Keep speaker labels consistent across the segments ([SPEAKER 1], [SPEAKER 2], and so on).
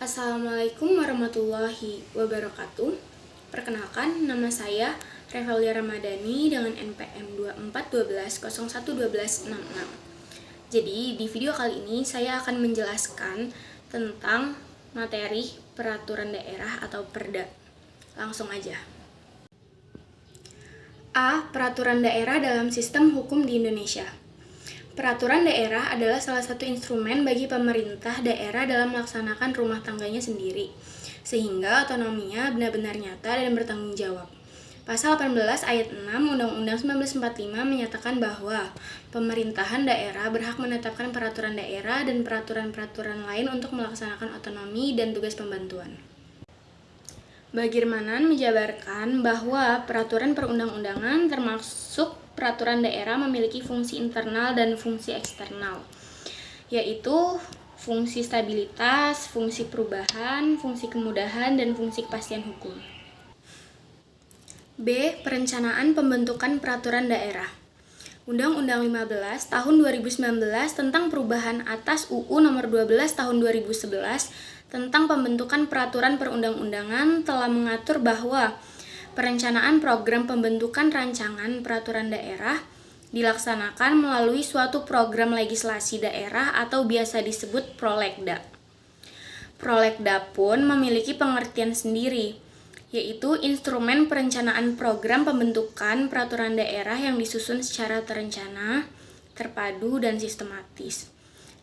[SPEAKER 1] Assalamualaikum warahmatullahi wabarakatuh. Perkenalkan, nama saya Revalia Ramadhani dengan NPM 2412011266. Jadi, di video kali ini saya akan menjelaskan tentang materi peraturan daerah atau Perda. Langsung aja. A. Peraturan daerah dalam sistem hukum di Indonesia. Peraturan daerah adalah salah satu instrumen bagi pemerintah daerah dalam melaksanakan rumah tangganya sendiri, sehingga otonominya benar-benar nyata dan bertanggung jawab. Pasal 18 ayat 6 Undang-Undang 1945 menyatakan bahwa pemerintahan daerah berhak menetapkan peraturan daerah dan peraturan-peraturan lain untuk melaksanakan otonomi dan tugas pembantuan. Bagirmanan menjabarkan bahwa peraturan perundang-undangan termasuk peraturan daerah memiliki fungsi internal dan fungsi eksternal, yaitu fungsi stabilitas, fungsi perubahan, fungsi kemudahan, dan fungsi kepastian hukum. B. Perencanaan pembentukan peraturan daerah. Undang-Undang 15 tahun 2019 tentang perubahan atas UU nomor 12 tahun 2011 tentang pembentukan peraturan perundang-undangan telah mengatur bahwa perencanaan program pembentukan rancangan peraturan daerah dilaksanakan melalui suatu program legislasi daerah atau biasa disebut Prolegda. Prolegda pun memiliki pengertian sendiri, yaitu instrumen perencanaan program pembentukan peraturan daerah yang disusun secara terencana, terpadu, dan sistematis.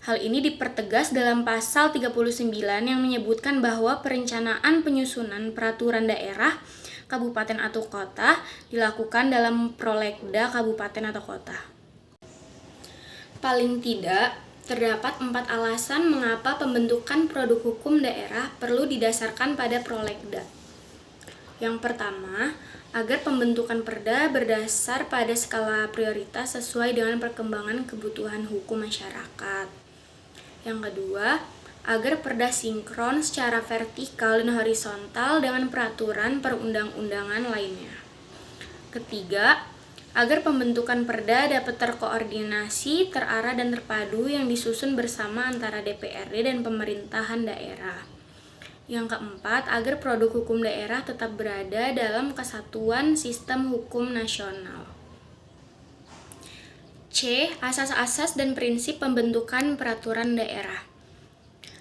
[SPEAKER 1] Hal ini dipertegas dalam pasal 39 yang menyebutkan bahwa perencanaan penyusunan peraturan daerah kabupaten atau kota dilakukan dalam prolegda kabupaten atau kota. Paling tidak, terdapat 4 alasan mengapa pembentukan produk hukum daerah perlu didasarkan pada prolegda. Yang pertama, agar pembentukan perda berdasar pada skala prioritas sesuai dengan perkembangan kebutuhan hukum masyarakat. Yang kedua, agar perda sinkron secara vertikal dan horizontal dengan peraturan perundang-undangan lainnya. Ketiga, agar pembentukan perda dapat terkoordinasi, terarah, dan terpadu yang disusun bersama antara DPRD dan pemerintahan daerah. Yang keempat, agar produk hukum daerah tetap berada dalam kesatuan sistem hukum nasional. C. Asas-asas dan prinsip pembentukan peraturan daerah.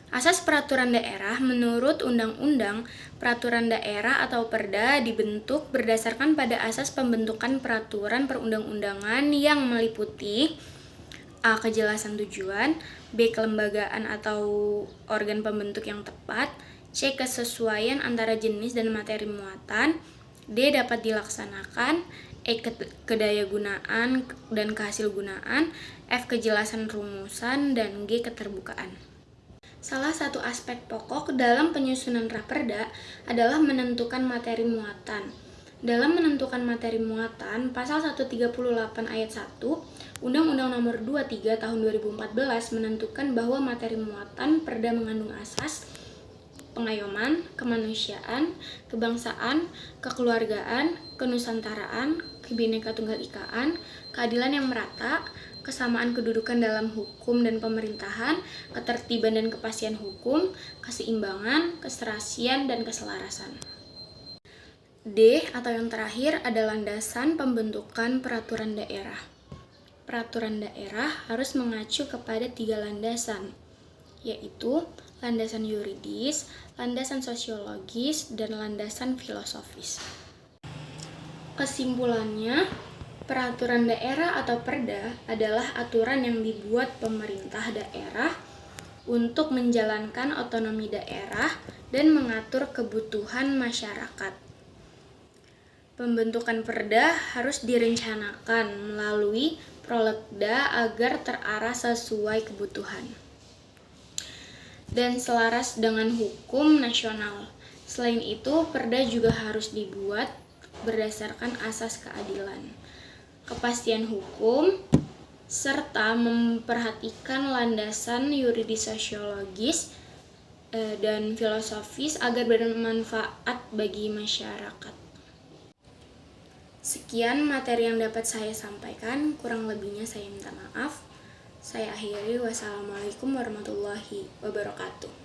[SPEAKER 1] Asas peraturan daerah menurut Undang-Undang Peraturan Daerah atau Perda dibentuk berdasarkan pada asas pembentukan peraturan perundang-undangan yang meliputi A. Kejelasan tujuan, B. Kelembagaan atau organ pembentuk yang tepat, C. Kesesuaian antara jenis dan materi muatan, D. Dapat dilaksanakan, E. Kedayagunaan dan kehasilgunaan, F. Kejelasan rumusan, dan G. Keterbukaan. Salah satu aspek pokok dalam penyusunan raperda adalah menentukan materi muatan. Dalam menentukan materi muatan, pasal 138 ayat 1 Undang-Undang Nomor 23 Tahun 2014 menentukan bahwa materi muatan perda mengandung asas pengayoman, kemanusiaan, kebangsaan, kekeluargaan, kenusantaraan, kebineka-tunggal-ikaan, keadilan yang merata, kesamaan kedudukan dalam hukum dan pemerintahan, ketertiban dan kepastian hukum, keseimbangan, keserasian, dan keselarasan. D. Atau yang terakhir adalah landasan pembentukan peraturan daerah. Peraturan daerah harus mengacu kepada 3 landasan, yaitu landasan yuridis, landasan sosiologis, dan landasan filosofis. Kesimpulannya, peraturan daerah atau perda adalah aturan yang dibuat pemerintah daerah untuk menjalankan otonomi daerah dan mengatur kebutuhan masyarakat. Pembentukan perda harus direncanakan melalui prolegda agar terarah sesuai kebutuhan dan selaras dengan hukum nasional. Selain itu, perda juga harus dibuat berdasarkan asas keadilan, kepastian hukum, serta memperhatikan landasan yuridis sosiologis dan filosofis agar bermanfaat bagi masyarakat. Sekian materi yang dapat saya sampaikan, kurang lebihnya saya minta maaf. Saya akhiri, wassalamualaikum warahmatullahi wabarakatuh.